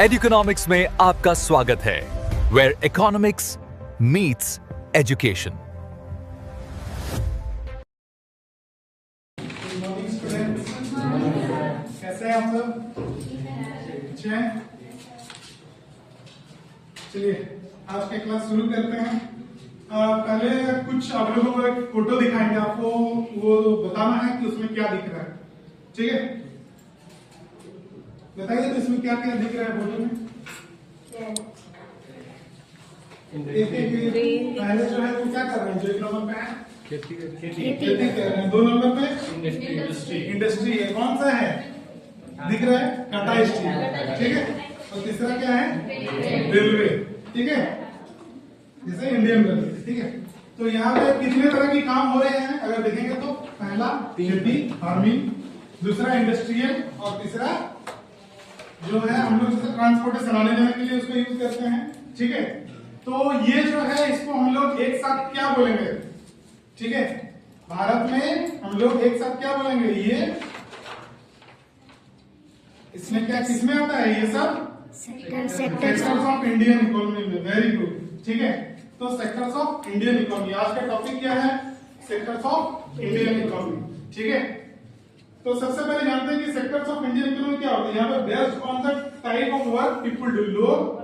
एडुकेनॉमिक्स में आपका स्वागत है, वेयर इकोनॉमिक्स मीट्स एजुकेशन। कैसे हैं आप सब? अच्छे हैं? चलिए आज के क्लास शुरू करते हैं। पहले कुछ आप लोगों को एक फोटो दिखाएंगे, आपको वो बताना है कि उसमें क्या दिख रहा है। ठीक है, बताइए तो इसमें क्या क्या दिख रहा है फोटो में। पहले जो है वो क्या कर रहे हैं, जो एक नंबर पे है खेती कर रहे हैं, 2 नंबर पे इंडस्ट्री है। कौन सा है दिख रहा है? टाटा स्टील। ठीक है, और तीसरा क्या है? रेलवे। ठीक है, जैसे इंडियन रेलवे। ठीक है, तो यहाँ पे कितने तरह के काम हो रहे हैं अगर देखेंगे तो पहला खेती फार्मिंग, दूसरा इंडस्ट्रियल, और तीसरा जो है हम लोग जैसे ट्रांसपोर्टेशन आने जाने के लिए उसको यूज करते हैं। ठीक है, तो ये जो है इसको हम लोग एक साथ क्या बोलेंगे? ठीक है, भारत में हम लोग एक साथ क्या बोलेंगे? ये इसमें क्या किसमें आता है? ये सब सेक्टर्स ऑफ इंडियन इकोनॉमी में। Very good. ठीक है, तो सेक्टर्स ऑफ इंडियन इकोनॉमी, आज का टॉपिक क्या है? Sectors of Indian economy. ठीक है, तो सबसे पहले जानते हैं कि सेक्टर्स ऑफ इंडियन इकोनॉमी क्या होता है। यहाँ पे based on the type of work people do. लोग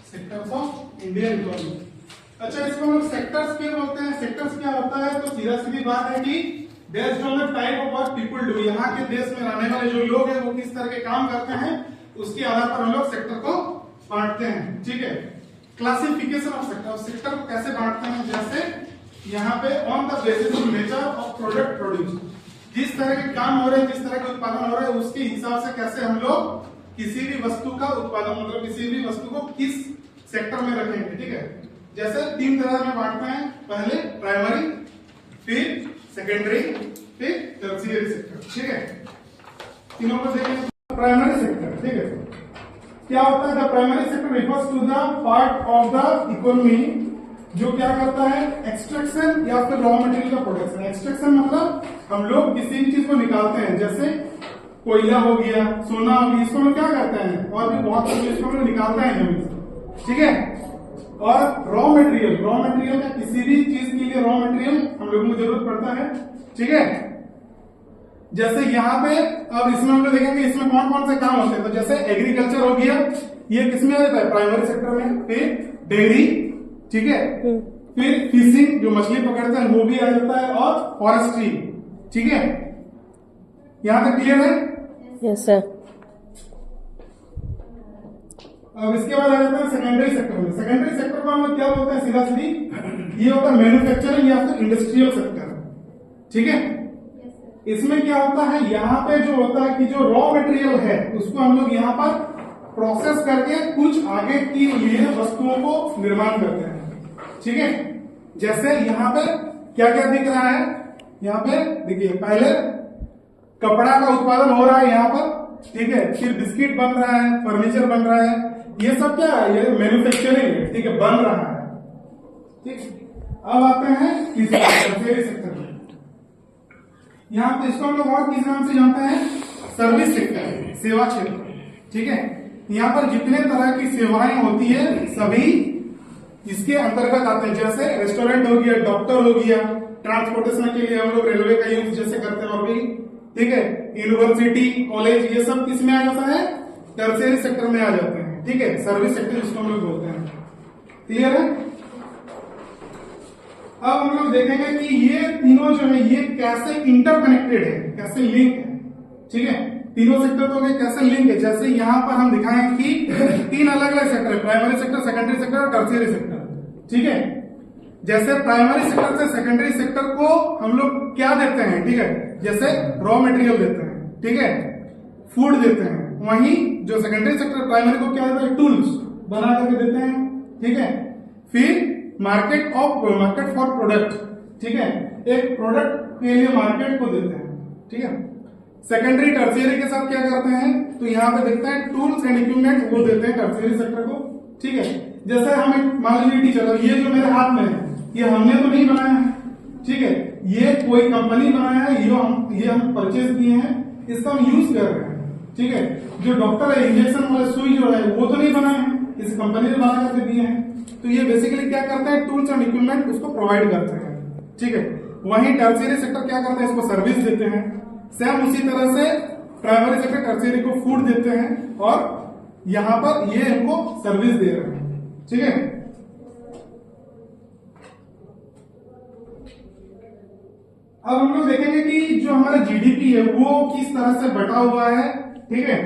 सेक्टर्स ऑफ इंडियन इकोनॉमी। अच्छा, इसको हम लोग सेक्टर्स क्यों बोलते हैं? सेक्टर्स क्या होता है? तो सीधा सीधी बात है कि based on the type of work people do, यहाँ के देश में रहने वाले जो लोग हैं वो किस तरह के काम करते हैं, उसके आधार पर हम लोग सेक्टर को बांटते हैं। ठीक है, क्लासिफिकेशन ऑफ सेक्टर। सेक्टर को कैसे बांटते हैं? जैसे यहाँ पे on the basis of nature of product produce, जिस तरह के काम हो रहे हैं, जिस तरह के उत्पादन हो रहे हैं, उसके हिसाब से कैसे हम लोग किसी भी वस्तु का उत्पादन, मतलब किसी भी वस्तु को किस सेक्टर में रखेंगे। ठीक है, जैसे 3 तरह में बांटते हैं, पहले प्राइमरी, फिर सेकेंडरी, फिर टर्शियरी सेक्टर। ठीक है, तीनों को देखेंगे। प्राइमरी सेक्टर, ठीक है, क्या होता है? The primary sector refers to the part of the economy जो क्या करता है? एक्सट्रैक्शन या फिर रॉ मटेरियल का प्रोडक्शन। एक्सट्रैक्शन मतलब हम लोग किसी भी चीज को निकालते हैं, जैसे कोयला हो गया, सोना हो गया, इसको हम क्या करते हैं, और भी बहुत सारी इसको हम लोग निकालते हैं जमीन से। ठीक है, और रॉ मटेरियल का किसी भी चीज के लिए रॉ मटेरियल हम लोगों को जरूरत पड़ता है। ठीक है, जैसे यहाँ पे अब इसमें हम लोग देखेंगे इसमें कौन कौन से काम होते हैं। तो जैसे एग्रीकल्चर हो गया, ये किसमें आ जाता है? प्राइमरी सेक्टर में। फिर डेयरी, ठीक है, फिर फिशिंग जो मछली पकड़ते हैं वो भी आ जाता है, और फॉरेस्ट्री। ठीक है, यहां तक क्लियर है? Yes sir. अब इसके बाद आ जाता है सेकेंडरी सेक्टर में। सेकेंडरी सेक्टर को हम लोग क्या बोलते हैं? सीधा सीधी ये होता है मैन्युफैक्चरिंग या फिर इंडस्ट्रियल सेक्टर। ठीक है, इसमें क्या होता है? यहाँ पे जो होता है कि जो रॉ मटेरियल है उसको हम लोग यहाँ पर प्रोसेस करके कुछ आगे के लिए वस्तुओं को निर्माण करते हैं। ठीक है, जैसे यहाँ पे क्या क्या दिख रहा है? यहाँ पे देखिए, पहले कपड़ा का उत्पादन हो रहा है यहाँ पर। ठीक है, फिर बिस्किट बन रहा है, फर्नीचर बन रहा है, ये सब क्या है? ये मैन्युफैक्चरिंग है। ठीक है, बन रहा है। ठीक, अब आते हैं टर्शियरी सेक्टर में। यहाँ पे इसको हम लोग और किस नाम से जानते हैं? सर्विस सेक्टर, सेवा क्षेत्र। ठीक है, यहाँ पर जितने तरह की सेवाएं होती है सभी इसके अंतर्गत आते हैं। जैसे रेस्टोरेंट हो गया, डॉक्टर हो गया, ट्रांसपोर्टेशन के लिए हम लोग रेलवे का यूज जैसे करते हैं और भी। ठीक है, यूनिवर्सिटी, कॉलेज, ये सब किसमें आ जाता है? टर्शियरी सेक्टर में आ जाते हैं। ठीक है, सर्विस सेक्टर जिसको हम लोग बोलते हैं। क्लियर है? अब हम लोग देखेंगे कि ये तीनों जो है ये कैसे इंटरकनेक्टेड है, कैसे लिंक है। ठीक है, तीनों सेक्टर तो कैसे लिंक है, जैसे यहाँ पर हम दिखाएंगे कि 3 अलग अलग सेक्टर है, प्राइमरी सेक्टर, सेकेंडरी सेक्टर और टर्शियरी सेक्टर। ठीक है, जैसे प्राइमरी सेक्टर से सेकेंडरी सेक्टर को हम लोग क्या देते हैं? ठीक है, जैसे रॉ मटेरियल देते हैं, ठीक है, फूड देते हैं। वहीं जो सेकेंडरी सेक्टर प्राइमरी को क्या देता है? टूल्स, बना करके देते हैं, ठीक है। फिर मार्केट फॉर प्रोडक्ट, ठीक है, एक प्रोडक्ट के लिए मार्केट को देते हैं, ठीक है। सेकेंडरी टर्शियरी के साथ क्या करते हैं, तो यहाँ पे देखते हैं टूल्स एंड इक्विपमेंट वो देते हैं टर्शियरी सेक्टर को, ठीक है। जैसे हम मान लीजिए टीचर, ये जो मेरे हाथ में है ये हमने तो नहीं बनाया है, ठीक है, ये कोई कंपनी बनाया है, ये हम परचेज किए हैं, इसका हम यूज कर रहे हैं, ठीक है। जो डॉक्टर है इंजेक्शन वाला सुई जो है वो तो नहीं बनाया है, इस कंपनी ने बना करके दिए हैं। तो ये बेसिकली क्या करते हैं, टूल्स एंड इक्विपमेंट उसको प्रोवाइड करते हैं, ठीक है। वहीं टर्शियरी सेक्टर क्या करते हैं, इसको सर्विस देते हैं। सेम उसी तरह से प्राइमरी सेक्टर टर्शियरी को फूड देते हैं और यहां पर ये इनको सर्विस दे रहे हैं, ठीक है। अब हम लोग देखेंगे कि जो हमारा जीडीपी है वो किस तरह से बटा हुआ है, ठीक है।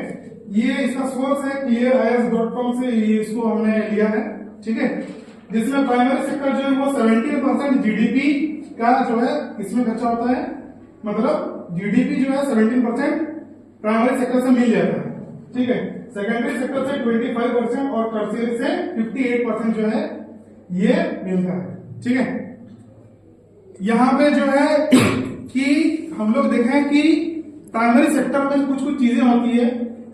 ये इसका सोर्स है clearis.com से इसको हमने लिया है, ठीक है, जिसमें प्राइमरी सेक्टर जो है वो 17% जीडीपी का जो है इसमें खर्चा होता है, मतलब जीडीपी जो है 17% प्राइमरी सेक्टर से मिल जाता है, ठीक है। सेकेंडरी सेक्टर से 25% और टर्शियरी से 58% जो है ये मिलता है, ठीक है। यहां पे जो है कि हम लोग देखें कि प्राइमरी सेक्टर में कुछ कुछ चीजें होती है,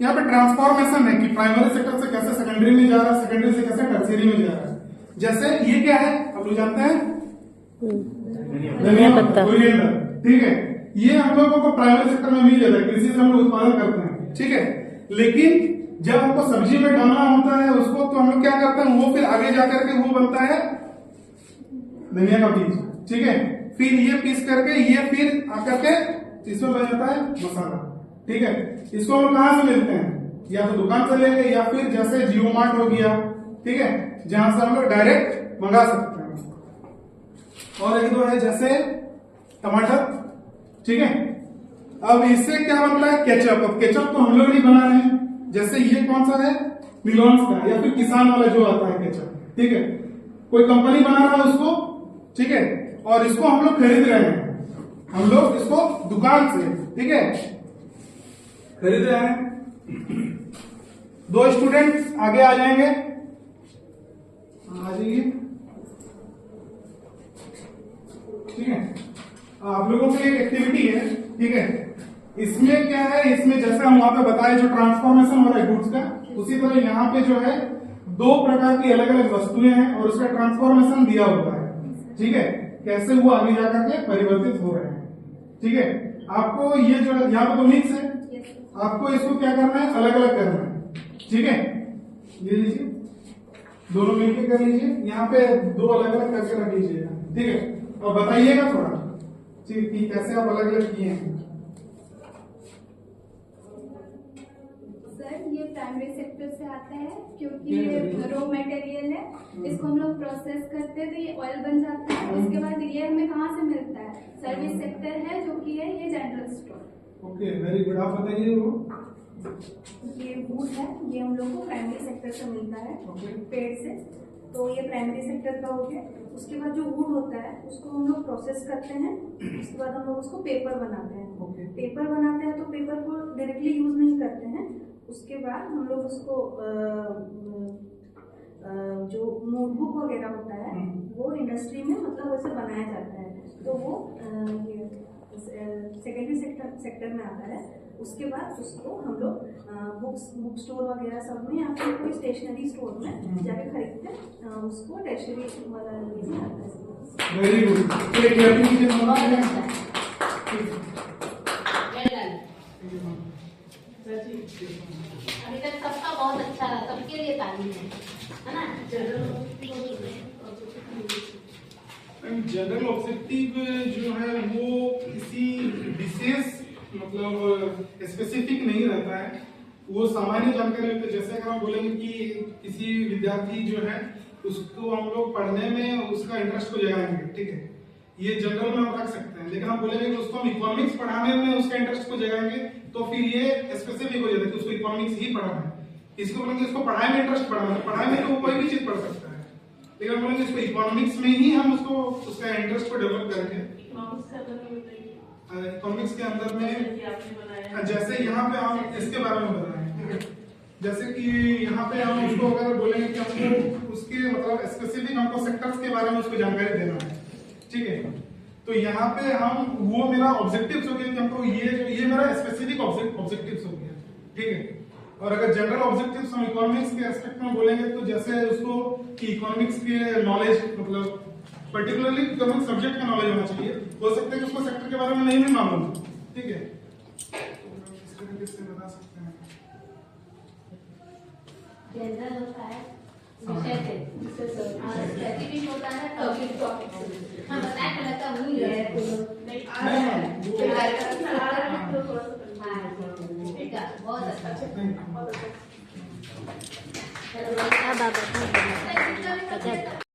यहाँ पे ट्रांसफॉर्मेशन है कि प्राइमरी सेक्टर से कैसे सेकेंडरी में जा रहा है, सेकेंडरी से कैसे टर्शियरी में जा रहा है। जैसे ये क्या है हम लोग जानते हैं, धनिया पत्ता, कोरिएंडर, ठीक है, ये हम लोगों को प्राइमरी सेक्टर में मिल जाता है, कृषि से हम लोग उत्पादन करते हैं, ठीक है। लेकिन जब हमको सब्जी में डालना होता है उसको, तो हम लोग क्या करते हैं, वो फिर आगे जाकर के वो बनता है धनिया का बीज, ठीक है। फिर ये पीस करके ये फिर आकर के इसमें बन जाता है मसाला, ठीक है। इसको हम कहां से मिलते हैं, या तो दुकान से लेंगे या फिर जैसे जियो मार्ट हो गया, ठीक है, जहां से हम लोग डायरेक्ट मंगा सकते हैं। और एक दो है जैसे टमाटर, ठीक है। अब इससे क्या बनता है, केचप। अब केचप तो हम लोग नहीं बना रहे हैं, जैसे ये कौन सा है, मिलोन्स का या फिर किसान वाला जो आता है केचप, ठीक है, कोई कंपनी बना रहा है उसको, ठीक है, और इसको हम लोग खरीद रहे हैं, हम लोग इसको दुकान से, ठीक है, खरीद रहे हैं। दो स्टूडेंट आगे आ जाएंगे, आ जाइए, ठीक है। आप लोगों के लिए एक एक्टिविटी है, ठीक है। इसमें क्या है, इसमें जैसा हम वहां पे बताए जो ट्रांसफॉर्मेशन हो रहा है गुड्स का, उसी तरह यहाँ पे जो है दो प्रकार की अलग अलग वस्तुएं हैं और उसका ट्रांसफॉर्मेशन दिया होता है, ठीक है, कैसे वो आगे जाकर के परिवर्तित हो रहे हैं, ठीक है। आपको ये जो यहाँ पे तो मिक्स है, आपको इसको क्या करना है, अलग अलग करना है, ठीक है। ये लीजिए, दोनों मिलकर कर लीजिए, यहाँ पे दो अलग अलग करके रख लीजिएगा, ठीक है। और बताइएगा थोड़ा ठीक कि कैसे आप अलग अलग किए हैं। सर ये प्राइमरी सेक्टर से आता है क्योंकि ये रॉ मटेरियल है, इसको हम लोग प्रोसेस करते हैं तो ये ऑयल बन जाता है। उसके बाद ये हमें कहाँ से मिलता है, सर्विस सेक्टर है जो कि है ये general store. Okay, very good. आप बताइए। वो ये वुड है, ये हम लोग को प्राइमरी सेक्टर से मिलता है पेड़ से, तो ये प्राइमरी सेक्टर का हो गया। उसके बाद जो वुड होता है उसको हम लोग प्रोसेस करते हैं, उसके बाद हम लोग उसको पेपर बनाते हैं। पेपर बनाते हैं तो पेपर को डायरेक्टली यूज नहीं करते हैं, उसके बाद हम लोग उसको जो नोटबुक वगैरह होता है वो इंडस्ट्री में मतलब वैसे बनाया जाता है, तो वो सेकेंडरी सेक्टर में आता है। उसके बाद उसको हम लोग बुक स्टोर वगैरह सब में या फिर कोई स्टेशनरी स्टोर में जाके खरीदते हैं, उसको टर्शियरी वाला में आता है। Very good. अभी तक सबका बहुत अच्छा रहा, सबके लिए तालीम है ना। जनरल ऑब्जेक्टिव जो है वो किसी विशेष मतलब स्पेसिफिक नहीं रहता है, वो सामान्य जानकारी होती है। जैसे अगर हम बोलेंगे कि किसी विद्यार्थी जो है उसको हम लोग पढ़ने में उसका इंटरेस्ट को जगाएंगे, ठीक है, ये जनरल में हम रख सकते हैं। लेकिन हम बोलेंगे कि उसको हम इकोनॉमिक्स पढ़ाने में उसका इंटरेस्ट को जगाएंगे तो फिर ये स्पेसिफिक हो जाता है कि उसको इकोनॉमिक्स ही पढ़ाना है। किसी को बोलेंगे उसको पढ़ाई में इंटरेस्ट पढ़ाना है, पढ़ाई में तो कोई भी चीज पढ़ सकता है, लेकिन हम बोलेंगे इसको इकोनॉमिक्स में ही हम उसको उसका इंटरेस्ट को डेवलप करेंगे। इकोनॉमिक्स के अंदर में जैसे यहाँ पे हम इसके बारे में बताएं, जैसे कि यहाँ पे हम उसको अगर बोलेंगे कि हमको उसके मतलब स्पेसिफिक हमको सेक्टर्स के बारे में उसको जानकारी देना है, ठीक है। तो यहाँ पे हम वो मेरा ऑब्जेक्टिव्स हो गया कि हमको ये मेरा स्पेसिफिक ऑब्जेक्टिव्स हो गया, ठीक है। और अगर जनरल ऑब्जेक्टिव्स हम इकोनॉमिक्स के एस्पेक्ट में बोलेंगे तो जैसे उसको कि इकोनॉमिक्स के नॉलेज मतलब पर्टिकुलरली इकोनॉमिक सब्जेक्ट का नॉलेज होना चाहिए। हो सकता है कि उसको सेक्टर के बारे में नहीं भी मालूम, ठीक है। इस तरीके से बता सकते हैं। जनरल होता है विषय से और स्पेसिफिक होता है टॉपिक से। हाँ बताया तो लगता वही है। ठीक है, बहुत अच्छा। Thank you. चलो, अब